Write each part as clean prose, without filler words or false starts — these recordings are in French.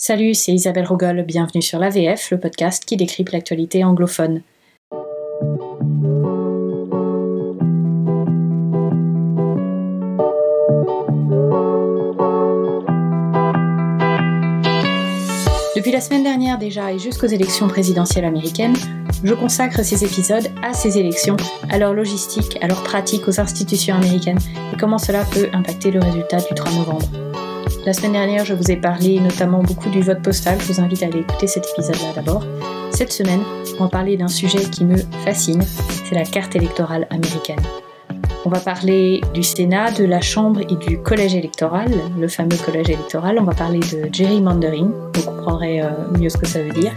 Salut, c'est Isabelle Rogol, bienvenue sur l'AVF, le podcast qui décrypte l'actualité anglophone. Depuis la semaine dernière déjà et jusqu'aux élections présidentielles américaines, je consacre ces épisodes à ces élections, à leur logistique, à leur pratique aux institutions américaines et comment cela peut impacter le résultat du 3 novembre. La semaine dernière, je vous ai parlé notamment beaucoup du vote postal, je vous invite à aller écouter cet épisode-là d'abord. Cette semaine, on va parler d'un sujet qui me fascine, c'est la carte électorale américaine. On va parler du Sénat, de la Chambre et du collège électoral, le fameux collège électoral. On va parler de gerrymandering, vous comprendrez mieux ce que ça veut dire,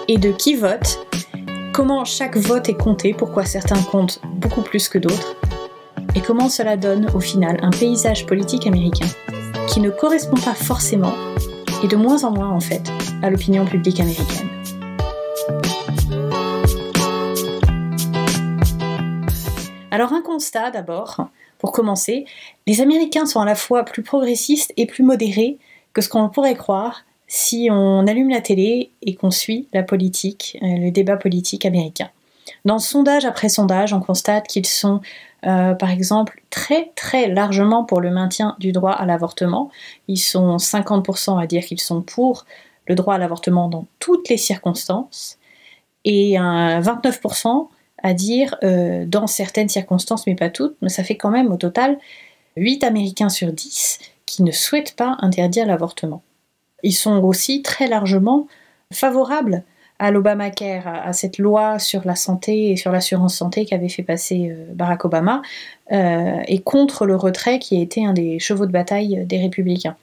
et de qui vote, comment chaque vote est compté, pourquoi certains comptent beaucoup plus que d'autres, et comment cela donne au final un paysage politique américain qui ne correspond pas forcément, et de moins en moins en fait, à l'opinion publique américaine. Alors un constat d'abord, pour commencer, les Américains sont à la fois plus progressistes et plus modérés que ce qu'on pourrait croire si on allume la télé et qu'on suit la politique, le débat politique américain. Dans sondage après sondage, on constate qu'ils sont par exemple très très largement pour le maintien du droit à l'avortement. Ils sont 50% à dire qu'ils sont pour le droit à l'avortement dans toutes les circonstances et 29% à dire dans certaines circonstances mais pas toutes, mais ça fait quand même au total 8 Américains sur 10 qui ne souhaitent pas interdire l'avortement. Ils sont aussi très largement favorables à l'Obamacare, à cette loi sur la santé et sur l'assurance santé qu'avait fait passer Barack Obama, et contre le retrait qui a été un des chevaux de bataille des républicains.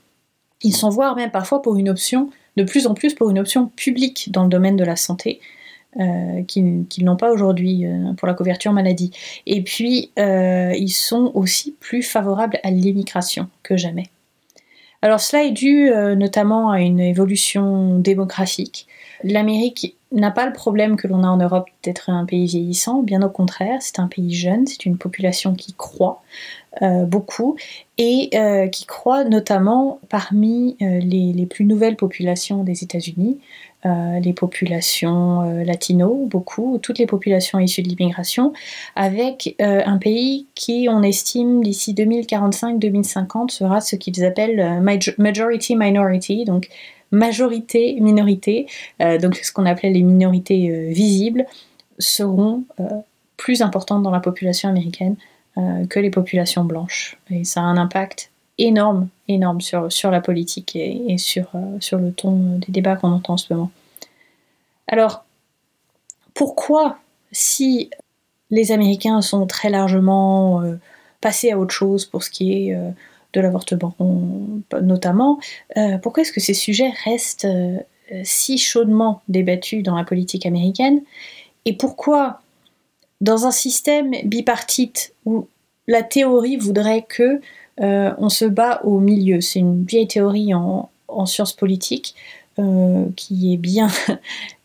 Ils sont voire même parfois pour une option, de plus en plus pour une option publique dans le domaine de la santé, qu'ils n'ont pas aujourd'hui pour la couverture maladie. Et puis, ils sont aussi plus favorables à l'immigration que jamais. Alors cela est dû notamment à une évolution démographique. L'Amérique n'a pas le problème que l'on a en Europe d'être un pays vieillissant, bien au contraire, c'est un pays jeune, c'est une population qui croît beaucoup et qui croît notamment parmi les plus nouvelles populations des États-Unis, les populations latino, beaucoup, toutes les populations issues de l'immigration, avec un pays qui, on estime, d'ici 2045-2050, sera ce qu'ils appellent majority-minority, donc majorité-minorité, donc ce qu'on appelait les minorités visibles, seront plus importantes dans la population américaine que les populations blanches. Et ça a un impact énorme sur la politique et sur le ton des débats qu'on entend en ce moment. Alors, pourquoi, si les Américains sont très largement passés à autre chose pour ce qui est de l'avortement notamment, pourquoi est-ce que ces sujets restent si chaudement débattus dans la politique américaine, et pourquoi, dans un système bipartite où la théorie voudrait que on se bat au milieu, c'est une vieille théorie en sciences politiques qui est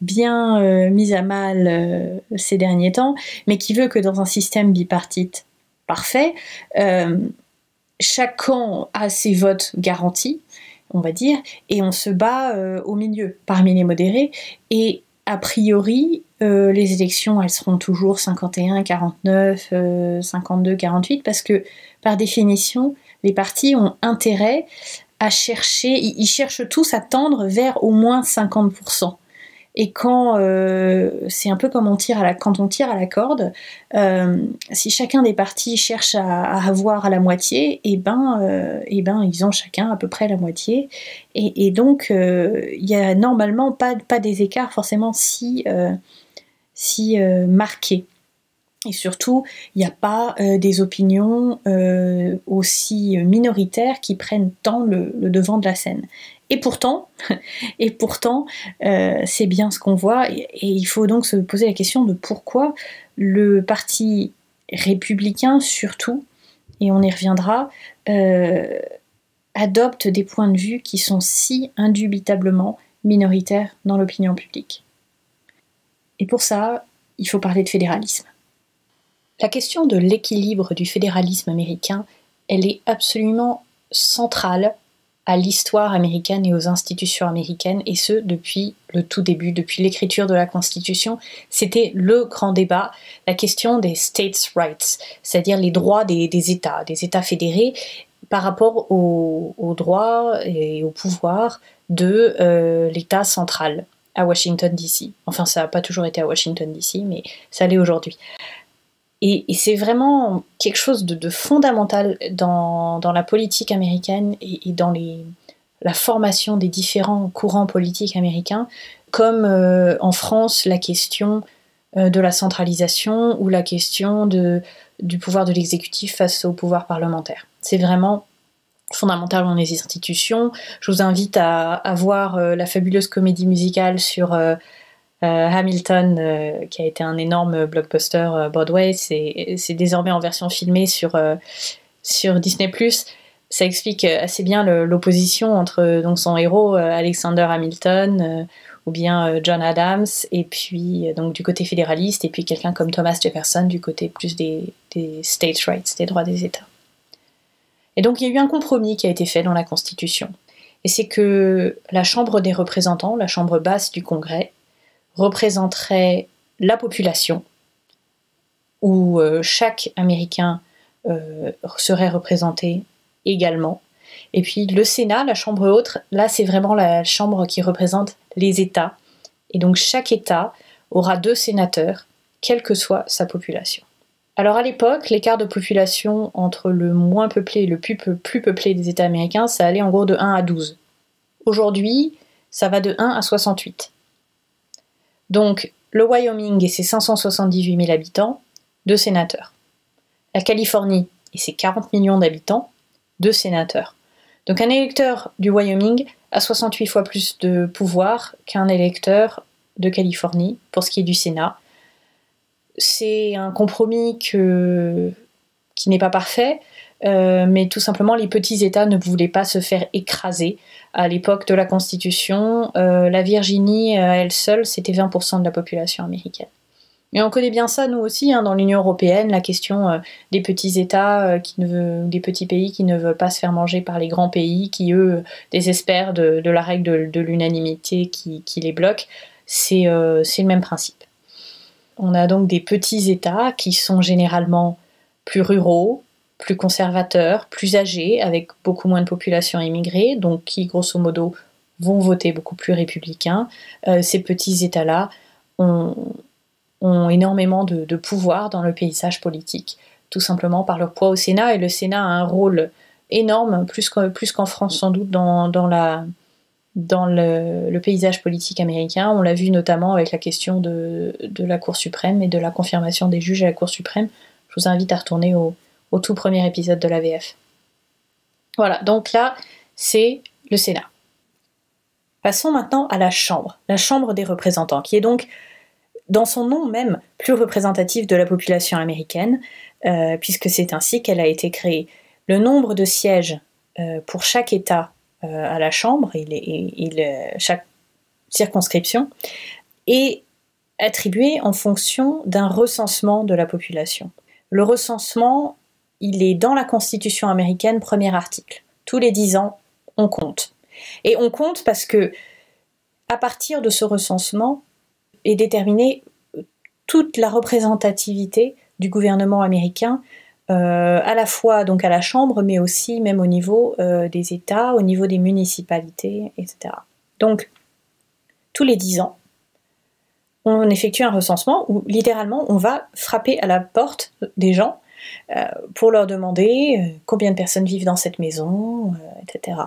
bien mise à mal ces derniers temps, mais qui veut que dans un système bipartite parfait, chaque camp a ses votes garantis, on va dire, et on se bat au milieu, parmi les modérés, et a priori, les élections, elles seront toujours 51-49, 52-48, parce que, par définition, les partis ont intérêt à chercher, ils cherchent tous à tendre vers au moins 50%. Et quand c'est un peu comme quand on tire à la corde, si chacun des partis cherche à avoir à la moitié, et ben ils ont chacun à peu près la moitié, et donc il y a normalement pas des écarts forcément si marqués. Et surtout, il n'y a pas des opinions aussi minoritaires qui prennent tant le devant de la scène. Et pourtant, c'est bien ce qu'on voit, et il faut donc se poser la question de pourquoi le parti républicain surtout, et on y reviendra, adopte des points de vue qui sont si indubitablement minoritaires dans l'opinion publique. Et pour ça, il faut parler de fédéralisme. La question de l'équilibre du fédéralisme américain, elle est absolument centrale à l'histoire américaine et aux institutions américaines, et ce, depuis le tout début, depuis l'écriture de la Constitution. C'était le grand débat, la question des states' rights, c'est-à-dire les droits des États fédérés, par rapport aux droits et au pouvoir de l'État central à Washington DC. Enfin, ça n'a pas toujours été à Washington DC, mais ça l'est aujourd'hui. Et c'est vraiment quelque chose de fondamental dans la politique américaine et dans la formation des différents courants politiques américains, comme en France, la question de la centralisation ou la question du pouvoir de l'exécutif face au pouvoir parlementaire. C'est vraiment fondamental dans les institutions. Je vous invite à voir la fabuleuse comédie musicale sur Hamilton, qui a été un énorme blockbuster Broadway. C'est désormais en version filmée sur Disney+. Ça explique assez bien l'opposition entre donc son héros Alexander Hamilton ou bien John Adams, et puis donc du côté fédéraliste, et puis quelqu'un comme Thomas Jefferson du côté plus des states' rights, des droits des États. Et donc il y a eu un compromis qui a été fait dans la Constitution. Et c'est que la Chambre des représentants, la chambre basse du Congrès, représenterait la population, où chaque Américain serait représenté également. Et puis le Sénat, la chambre haute, là c'est vraiment la chambre qui représente les États. Et donc chaque État aura 2 sénateurs, quelle que soit sa population. Alors à l'époque, l'écart de population entre le moins peuplé et le plus peuplé des États américains, ça allait en gros de 1 à 12. Aujourd'hui, ça va de 1 à 68. Donc le Wyoming et ses 578 000 habitants, 2 sénateurs. La Californie et ses 40 millions d'habitants, 2 sénateurs. Donc un électeur du Wyoming a 68 fois plus de pouvoir qu'un électeur de Californie pour ce qui est du Sénat. C'est un compromis qui n'est pas parfait, mais tout simplement les petits États ne voulaient pas se faire écraser. À l'époque de la Constitution, la Virginie, à elle seule, c'était 20% de la population américaine. Et on connaît bien ça, nous aussi, dans l'Union européenne, la question des petits États, des petits pays qui ne veulent pas se faire manger par les grands pays, qui, eux, désespèrent de la règle de l'unanimité qui les bloque. C'est le même principe. On a donc des petits États qui sont généralement plus ruraux, plus conservateurs, plus âgés, avec beaucoup moins de population immigrée, donc qui, grosso modo, vont voter beaucoup plus républicains. Ces petits États-là ont énormément de pouvoir dans le paysage politique, tout simplement par leur poids au Sénat, et le Sénat a un rôle énorme, plus qu'en France sans doute, dans le paysage politique américain. On l'a vu notamment avec la question de la Cour suprême et de la confirmation des juges à la Cour suprême. Je vous invite à retourner au tout premier épisode de l'AVF. Voilà, donc là, c'est le Sénat. Passons maintenant à la Chambre des représentants, qui est donc, dans son nom même, plus représentative de la population américaine, puisque c'est ainsi qu'elle a été créée. Le nombre de sièges pour chaque État à la Chambre, chaque circonscription, est attribué en fonction d'un recensement de la population. Le recensement, il est dans la Constitution américaine, premier article. Tous les 10 ans, on compte. Et on compte parce que, à partir de ce recensement, est déterminée toute la représentativité du gouvernement américain, à la fois donc à la Chambre, mais aussi même au niveau des États, au niveau des municipalités, etc. Donc, tous les 10 ans, on effectue un recensement où, littéralement, on va frapper à la porte des gens pour leur demander combien de personnes vivent dans cette maison, etc.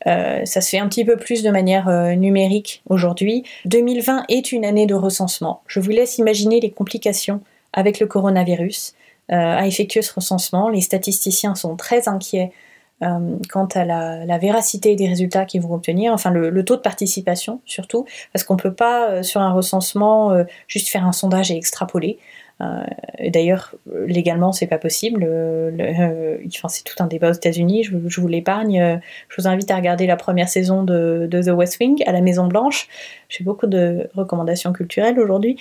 Ça se fait un petit peu plus de manière numérique aujourd'hui. 2020 est une année de recensement. Je vous laisse imaginer les complications avec le coronavirus à effectuer ce recensement. Les statisticiens sont très inquiets quant à la véracité des résultats qu'ils vont obtenir, enfin le taux de participation surtout, parce qu'on ne peut pas sur un recensement juste faire un sondage et extrapoler. D'ailleurs, légalement, c'est pas possible. C'est tout un débat aux États-Unis. Je vous l'épargne. Je vous invite à regarder la première saison de The West Wing à la Maison Blanche. J'ai beaucoup de recommandations culturelles aujourd'hui.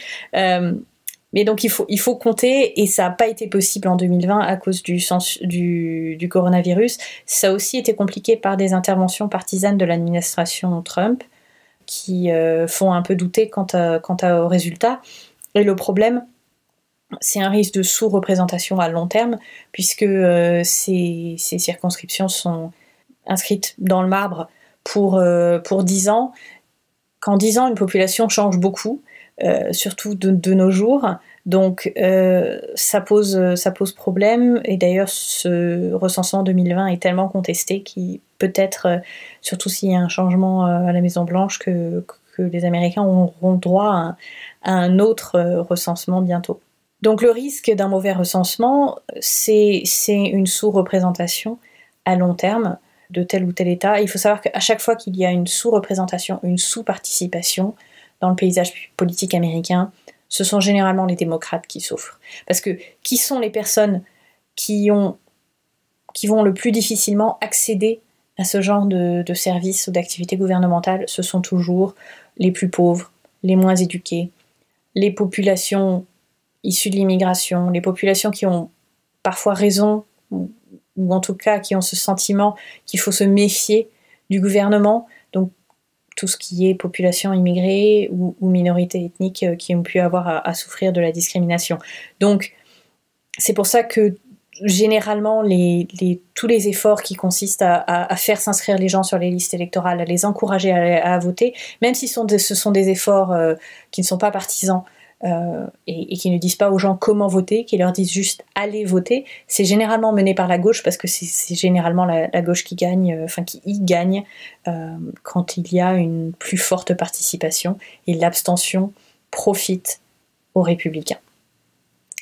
Mais donc il faut compter, et ça n'a pas été possible en 2020 à cause du coronavirus. Ça a aussi été compliqué par des interventions partisanes de l'administration Trump qui font un peu douter quant aux résultats. Et le problème, c'est un risque de sous-représentation à long terme, puisque ces circonscriptions sont inscrites dans le marbre pour 10 ans. Qu'en 10 ans, une population change beaucoup, surtout de nos jours. Donc ça pose problème, et d'ailleurs ce recensement 2020 est tellement contesté qu'il peut-être, surtout s'il y a un changement à la Maison-Blanche, que les Américains auront droit à un autre recensement bientôt. Donc le risque d'un mauvais recensement, c'est une sous-représentation à long terme de tel ou tel État. Il faut savoir qu'à chaque fois qu'il y a une sous-représentation, une sous-participation dans le paysage politique américain, ce sont généralement les démocrates qui souffrent. Parce que qui sont les personnes qui vont le plus difficilement accéder à ce genre de services ou d'activités gouvernementales? Ce sont toujours les plus pauvres, les moins éduqués, les populations issues de l'immigration, les populations qui ont parfois raison, ou en tout cas qui ont ce sentiment qu'il faut se méfier du gouvernement. Donc tout ce qui est population immigrée ou minorité ethnique qui ont pu avoir à souffrir de la discrimination. Donc c'est pour ça que généralement tous les efforts qui consistent à faire s'inscrire les gens sur les listes électorales, à les encourager à voter, même si ce sont des efforts qui ne sont pas partisans, et qui ne disent pas aux gens comment voter, qui leur disent juste allez voter, c'est généralement mené par la gauche, parce que c'est généralement la gauche qui gagne, qui y gagne quand il y a une plus forte participation, et l'abstention profite aux républicains.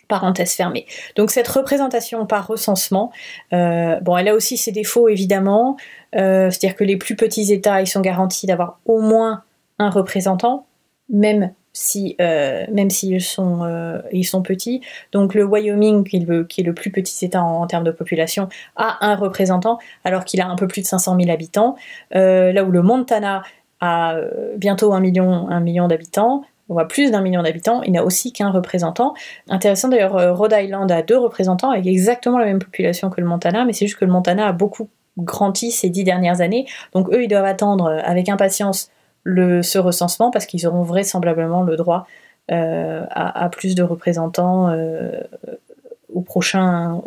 Parenthèse fermée. Donc cette représentation par recensement, elle a aussi ses défauts évidemment, c'est-à-dire que les plus petits États, ils sont garantis d'avoir au moins un représentant, même s'ils sont petits. Donc le Wyoming, qui est le plus petit État en termes de population, a un représentant, alors qu'il a un peu plus de 500 000 habitants. Là où le Montana a bientôt 1 million d'habitants, ou à plus d'1 million d'habitants, il n'a aussi qu'un représentant. Intéressant d'ailleurs, Rhode Island a 2 représentants avec exactement la même population que le Montana, mais c'est juste que le Montana a beaucoup grandi ces 10 dernières années, donc eux ils doivent attendre avec impatience ce recensement, parce qu'ils auront vraisemblablement le droit à plus de représentants au prochain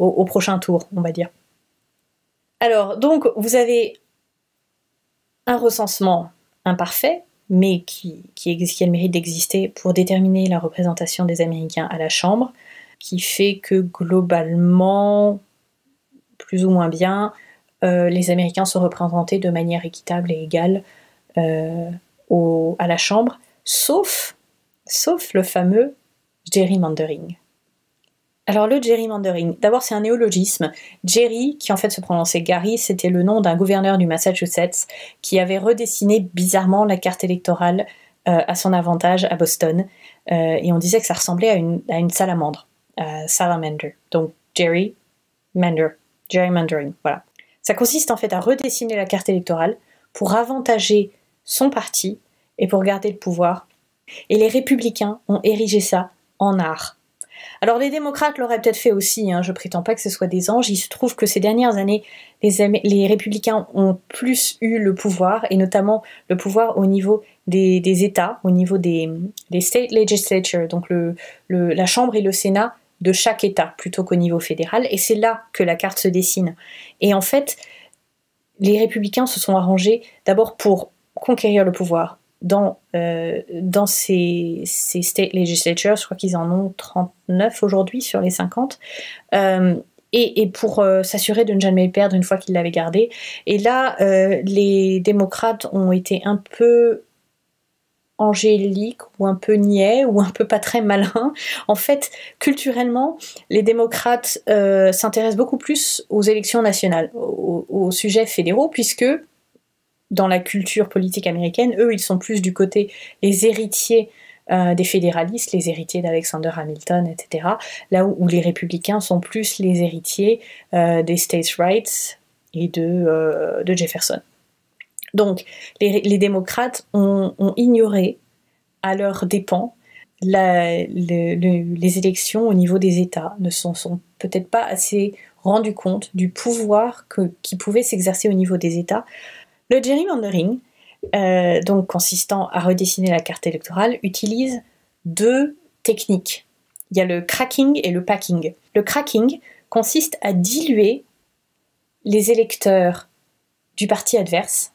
tour, on va dire. Alors, donc, vous avez un recensement imparfait, mais qui a le mérite d'exister pour déterminer la représentation des Américains à la Chambre, qui fait que globalement, plus ou moins bien, les Américains sont représentés de manière équitable et égale à la Chambre, sauf le fameux gerrymandering. Alors le gerrymandering, d'abord c'est un néologisme. Jerry, qui en fait se prononçait Gary, c'était le nom d'un gouverneur du Massachusetts qui avait redessiné bizarrement la carte électorale à son avantage à Boston, et on disait que ça ressemblait à une salamandre, salamander. Donc gerrymandering, voilà. Ça consiste en fait à redessiner la carte électorale pour avantager son parti et pour garder le pouvoir. Et les républicains ont érigé ça en art. Alors les démocrates l'auraient peut-être fait aussi, je prétends pas que ce soit des anges, il se trouve que ces dernières années, les républicains ont plus eu le pouvoir, et notamment le pouvoir au niveau des États, au niveau des state legislatures, donc la Chambre et le Sénat de chaque État, plutôt qu'au niveau fédéral, et c'est là que la carte se dessine. Et en fait, les républicains se sont arrangés d'abord pour conquérir le pouvoir dans ces state legislatures, je crois qu'ils en ont 39 aujourd'hui sur les 50, et pour s'assurer de ne jamais perdre une fois qu'ils l'avaient gardé. Et là, les démocrates ont été un peu angéliques, ou un peu niais, ou un peu pas très malins. En fait, culturellement, les démocrates s'intéressent beaucoup plus aux élections nationales, aux sujets fédéraux, puisque dans la culture politique américaine, eux, ils sont plus du côté les héritiers des fédéralistes, les héritiers d'Alexander Hamilton, etc. Là où les républicains sont plus les héritiers des states' rights et de Jefferson. Donc, les démocrates ont ignoré, à leurs dépens, les élections au niveau des États ne sont peut-être pas assez rendus compte du pouvoir qui pouvait s'exercer au niveau des États. Le gerrymandering, donc consistant à redessiner la carte électorale, utilise 2 techniques. Il y a le cracking et le packing. Le cracking consiste à diluer les électeurs du parti adverse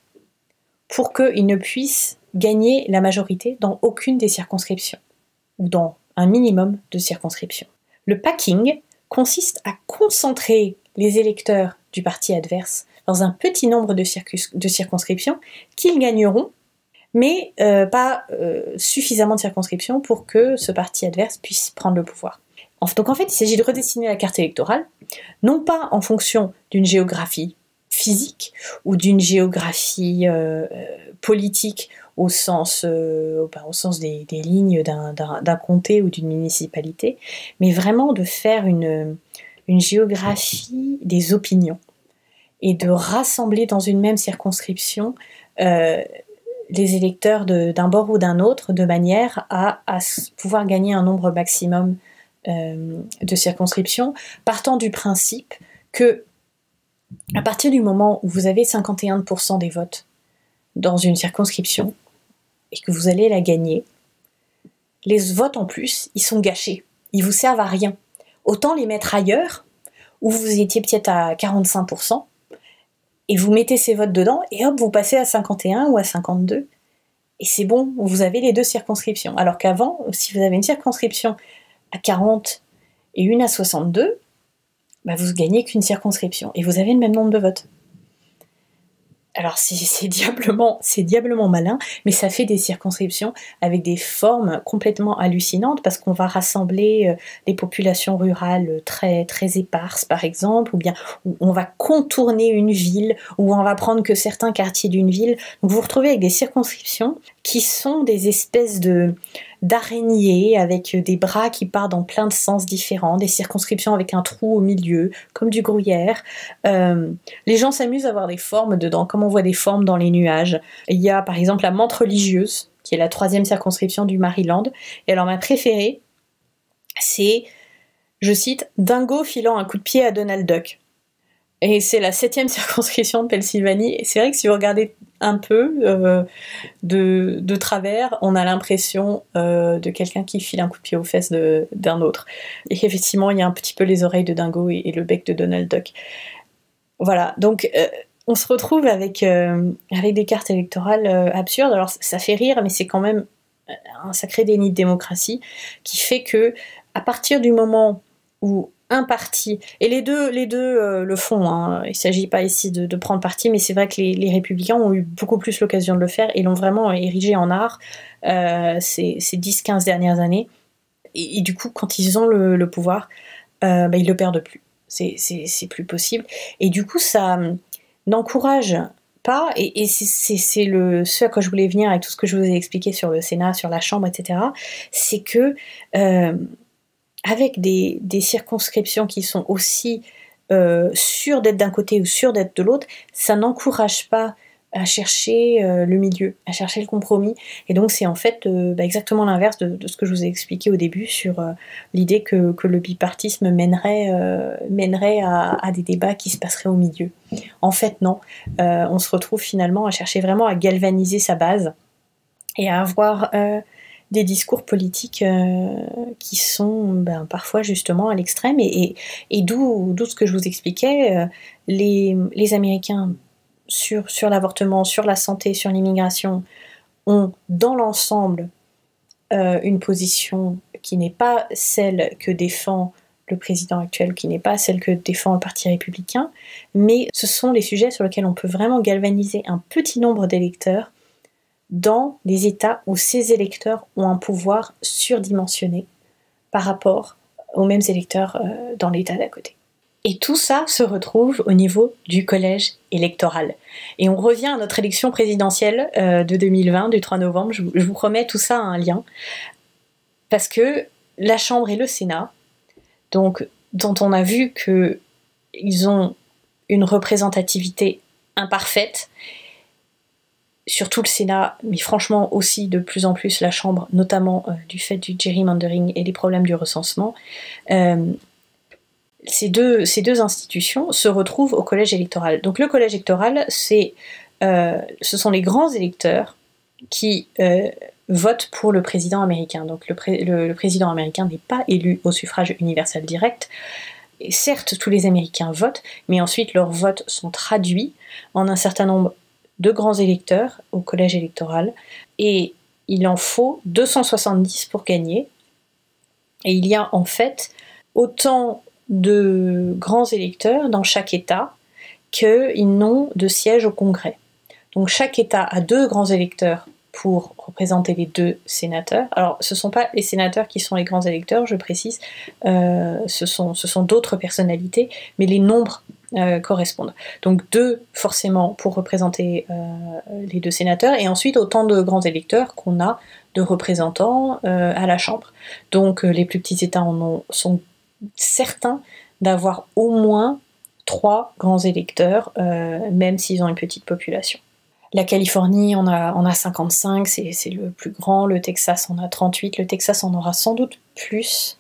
pour qu'ils ne puissent gagner la majorité dans aucune des circonscriptions, ou dans un minimum de circonscriptions. Le packing consiste à concentrer les électeurs du parti adverse dans un petit nombre de circonscriptions qu'ils gagneront, mais pas suffisamment de circonscriptions pour que ce parti adverse puisse prendre le pouvoir. Donc en fait, il s'agit de redessiner la carte électorale, non pas en fonction d'une géographie physique ou d'une géographie politique au sens des lignes d'un comté ou d'une municipalité, mais vraiment de faire une géographie des opinions et de rassembler dans une même circonscription les électeurs d'un bord ou d'un autre de manière à pouvoir gagner un nombre maximum de circonscriptions, partant du principe que à partir du moment où vous avez 51% des votes dans une circonscription et que vous allez la gagner, les votes en plus, ils sont gâchés, ils vous servent à rien. Autant les mettre ailleurs, où vous étiez peut-être à 45%, et vous mettez ces votes dedans, et hop, vous passez à 51 ou à 52, et c'est bon, vous avez les 2 circonscriptions. Alors qu'avant, si vous avez une circonscription à 40 et une à 62, bah vous gagnez qu'une circonscription, et vous avez le même nombre de votes. Alors c'est diablement malin, mais ça fait des circonscriptions avec des formes complètement hallucinantes, parce qu'on va rassembler des populations rurales très, très éparses, par exemple, ou bien on va contourner une ville, ou on va prendre que certains quartiers d'une ville. Donc vous vous retrouvez avec des circonscriptions qui sont des espèces d'araignées avec des bras qui partent dans plein de sens différents, des circonscriptions avec un trou au milieu, comme du gruyère. Les gens s'amusent à voir des formes dedans, comme on voit des formes dans les nuages. Il y a par exemple la menthe religieuse, qui est la 3e circonscription du Maryland. Et alors ma préférée, c'est, je cite, « Dingo filant un coup de pied à Donald Duck ». Et c'est la 7e circonscription de Pennsylvanie. Et c'est vrai que si vous regardez un peu de travers, on a l'impression de quelqu'un qui file un coup de pied aux fesses d'un autre. Et effectivement, il y a un petit peu les oreilles de Dingo et le bec de Donald Duck. Voilà, donc on se retrouve avec des cartes électorales absurdes. Alors ça fait rire, mais c'est quand même un sacré déni de démocratie qui fait que, à partir du moment où un parti, et les deux le font, hein. Il ne s'agit pas ici de prendre parti, mais c'est vrai que les républicains ont eu beaucoup plus l'occasion de le faire et l'ont vraiment érigé en art ces 10-15 dernières années. Et du coup, quand ils ont le pouvoir, ils le perdent plus. C'est plus possible. Et du coup, ça n'encourage pas, et c'est ce à quoi je voulais venir avec tout ce que je vous ai expliqué sur le Sénat, sur la Chambre, etc., c'est que avec des circonscriptions qui sont aussi sûres d'être d'un côté ou sûres d'être de l'autre, ça n'encourage pas à chercher le milieu, à chercher le compromis. Et donc c'est en fait exactement l'inverse de ce que je vous ai expliqué au début sur l'idée que le bipartisme mènerait à des débats qui se passeraient au milieu. En fait non, on se retrouve finalement à chercher vraiment à galvaniser sa base et à avoir des discours politiques qui sont parfois justement à l'extrême, et d'où ce que je vous expliquais, les Américains sur l'avortement, sur la santé, sur l'immigration, ont dans l'ensemble une position qui n'est pas celle que défend le président actuel, qui n'est pas celle que défend le Parti républicain, mais ce sont les sujets sur lesquels on peut vraiment galvaniser un petit nombre d'électeurs dans des États où ces électeurs ont un pouvoir surdimensionné par rapport aux mêmes électeurs dans l'État d'à côté. Et tout ça se retrouve au niveau du collège électoral. Et on revient à notre élection présidentielle de 2020, du 3 novembre, je vous promets, tout ça a un lien, parce que la Chambre et le Sénat, donc, dont on a vu qu'ils ont une représentativité imparfaite, sur tout le Sénat, mais franchement aussi de plus en plus la Chambre, notamment du fait du gerrymandering et des problèmes du recensement, ces deux institutions se retrouvent au collège électoral. Donc le collège électoral, ce sont les grands électeurs qui votent pour le président américain. Donc le président américain n'est pas élu au suffrage universel direct. Et certes, tous les Américains votent, mais ensuite leurs votes sont traduits en un certain nombre de grands électeurs au collège électoral, et il en faut 270 pour gagner. Et il y a en fait autant de grands électeurs dans chaque État qu'ils n'ont de siège au Congrès. Donc chaque État a 2 grands électeurs pour représenter les 2 sénateurs. Alors ce ne sont pas les sénateurs qui sont les grands électeurs, je précise, ce sont d'autres personnalités, mais les nombres correspondent. Donc 2 forcément pour représenter les 2 sénateurs, et ensuite autant de grands électeurs qu'on a de représentants à la Chambre. Donc les plus petits États sont certains d'avoir au moins 3 grands électeurs, même s'ils ont une petite population. La Californie on a 55, c'est le plus grand, le Texas en a 38, le Texas en aura sans doute plus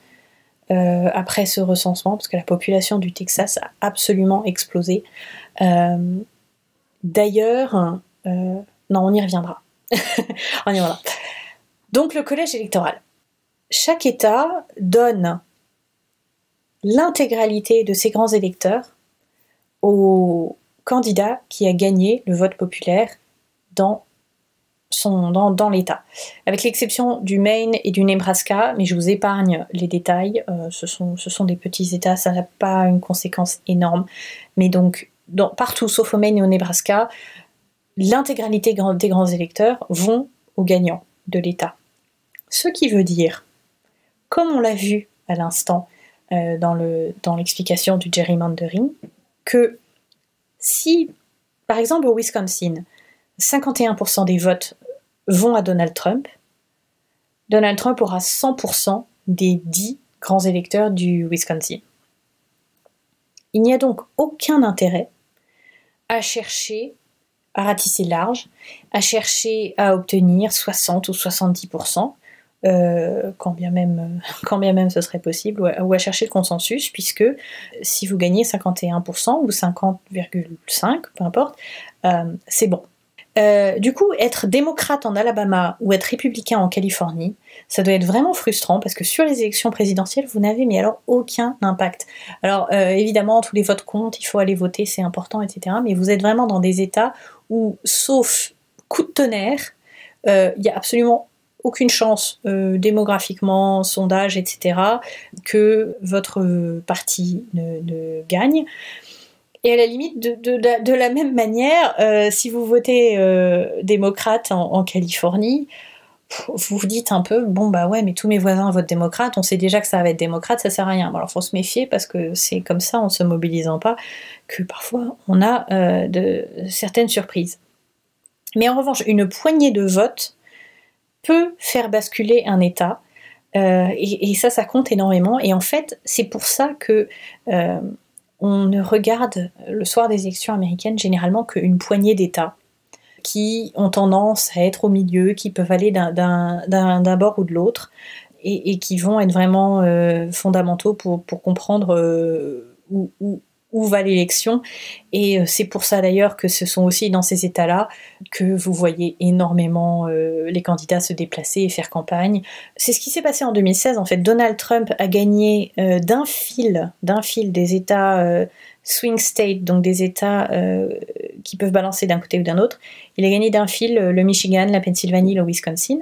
après ce recensement, parce que la population du Texas a absolument explosé. D'ailleurs, non, on y reviendra. On y reviendra. Donc le collège électoral. Chaque État donne l'intégralité de ses grands électeurs au candidat qui a gagné le vote populaire dans l'État. Avec l'exception du Maine et du Nebraska, mais je vous épargne les détails, ce sont des petits États, ça n'a pas une conséquence énorme. Mais donc, partout sauf au Maine et au Nebraska, l'intégralité des grands électeurs vont aux gagnants de l'État. Ce qui veut dire, comme on l'a vu à l'instant dans l'explication du gerrymandering, que si, par exemple au Wisconsin, 51% des votes vont à Donald Trump aura 100% des 10 grands électeurs du Wisconsin. Il n'y a donc aucun intérêt à chercher à ratisser large, à chercher à obtenir 60 ou 70%, quand bien même ce serait possible, ou à chercher le consensus, puisque si vous gagnez 51% ou 50,5%, peu importe, c'est bon. Du coup, être démocrate en Alabama ou être républicain en Californie, ça doit être vraiment frustrant, parce que sur les élections présidentielles, vous n'avez mais alors aucun impact. Alors évidemment, tous les votes comptent, il faut aller voter, c'est important, etc. Mais vous êtes vraiment dans des États où, sauf coup de tonnerre, il n'y a absolument aucune chance démographiquement, sondage, etc., que votre parti ne gagne. Et à la limite, de la même manière, si vous votez démocrate en Californie, vous vous dites un peu, bon bah ouais, mais tous mes voisins votent démocrate, on sait déjà que ça va être démocrate, ça sert à rien. Bon, alors faut se méfier, parce que c'est comme ça, en se mobilisant pas, que parfois on a certaines surprises. Mais en revanche, une poignée de votes peut faire basculer un État, et ça compte énormément. Et en fait, c'est pour ça que on ne regarde le soir des élections américaines généralement qu'une poignée d'États qui ont tendance à être au milieu, qui peuvent aller d'un bord ou de l'autre, et qui vont être vraiment fondamentaux pour comprendre où va l'élection. Et c'est pour ça d'ailleurs que ce sont aussi dans ces États-là que vous voyez énormément les candidats se déplacer et faire campagne. C'est ce qui s'est passé en 2016. En fait, Donald Trump a gagné d'un fil des États swing state, donc des États qui peuvent balancer d'un côté ou d'un autre. Il a gagné d'un fil le Michigan, la Pennsylvanie, le Wisconsin.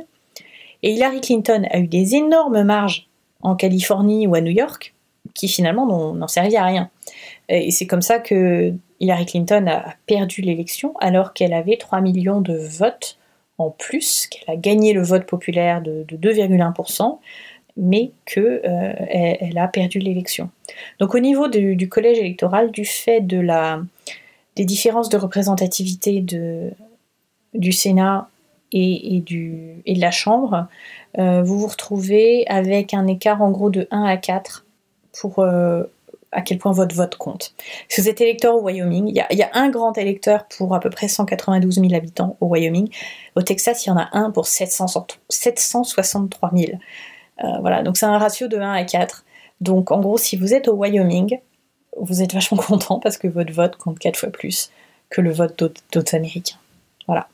Et Hillary Clinton a eu des énormes marges en Californie ou à New York, qui finalement n'ont servi à rien. Et c'est comme ça que Hillary Clinton a perdu l'élection, alors qu'elle avait 3 millions de votes en plus, qu'elle a gagné le vote populaire de 2,1%, mais qu'elle a perdu l'élection. Donc au niveau du collège électoral, du fait des différences de représentativité du Sénat et de la Chambre, vous vous retrouvez avec un écart en gros de 1 à 4 pour à quel point votre vote compte. Si vous êtes électeur au Wyoming, il y a un grand électeur pour à peu près 192 000 habitants au Wyoming. Au Texas, il y en a un pour 763 000. Voilà, donc c'est un ratio de 1 à 4. Donc en gros, si vous êtes au Wyoming, vous êtes vachement content parce que votre vote compte 4 fois plus que le vote d'autres Américains. Voilà.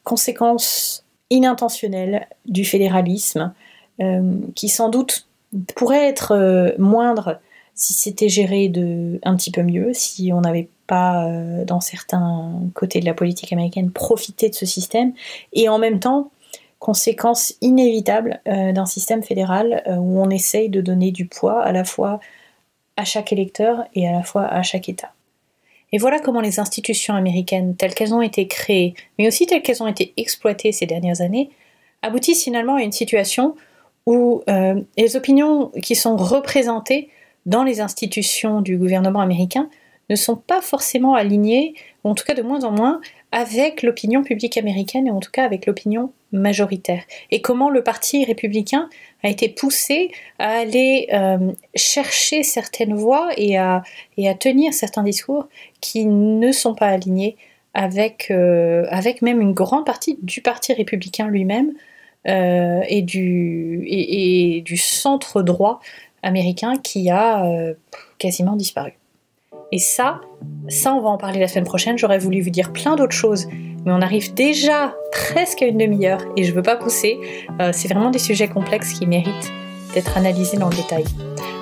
Conséquence inintentionnelle du fédéralisme, qui sans doute pourrait être moindre si c'était géré un petit peu mieux, si on n'avait pas, dans certains côtés de la politique américaine, profité de ce système, et en même temps, conséquence inévitable d'un système fédéral où on essaye de donner du poids à la fois à chaque électeur et à la fois à chaque État. Et voilà comment les institutions américaines, telles qu'elles ont été créées, mais aussi telles qu'elles ont été exploitées ces dernières années, aboutissent finalement à une situation où les opinions qui sont représentées dans les institutions du gouvernement américain ne sont pas forcément alignées, ou en tout cas de moins en moins, avec l'opinion publique américaine, et en tout cas avec l'opinion majoritaire. Et comment le parti républicain a été poussé à aller chercher certaines voix et à tenir certains discours qui ne sont pas alignés avec même une grande partie du parti républicain lui-même, et du centre droit américain qui a quasiment disparu. Et ça, on va en parler la semaine prochaine. J'aurais voulu vous dire plein d'autres choses, mais on arrive déjà presque à une demi-heure et je veux pas pousser. C'est vraiment des sujets complexes qui méritent d'être analysés dans le détail.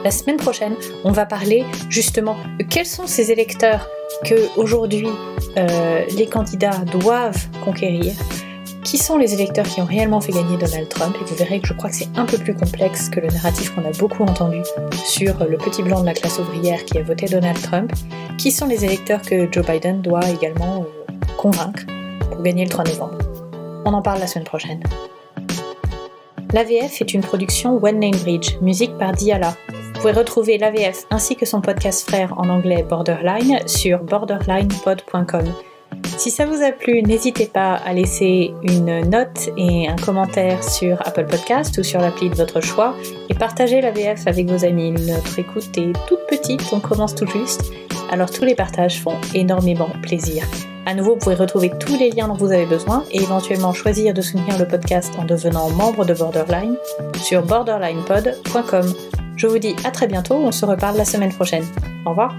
La semaine prochaine, on va parler justement de quels sont ces électeurs que aujourd'hui les candidats doivent conquérir. Qui sont les électeurs qui ont réellement fait gagner Donald Trump? Et vous verrez que je crois que c'est un peu plus complexe que le narratif qu'on a beaucoup entendu sur le petit blanc de la classe ouvrière qui a voté Donald Trump. Qui sont les électeurs que Joe Biden doit également convaincre pour gagner le 3 novembre? On en parle la semaine prochaine. L'AVF est une production One Name Bridge, musique par Diala. Vous pouvez retrouver l'AVF ainsi que son podcast frère en anglais Borderline sur borderlinepod.com. Si ça vous a plu, n'hésitez pas à laisser une note et un commentaire sur Apple Podcast ou sur l'appli de votre choix et partagez l'AVF avec vos amis. Notre écoute est toute petite, on commence tout juste, alors tous les partages font énormément plaisir. À nouveau, vous pouvez retrouver tous les liens dont vous avez besoin et éventuellement choisir de soutenir le podcast en devenant membre de Borderline sur borderlinepod.com. Je vous dis à très bientôt, on se reparle la semaine prochaine. Au revoir.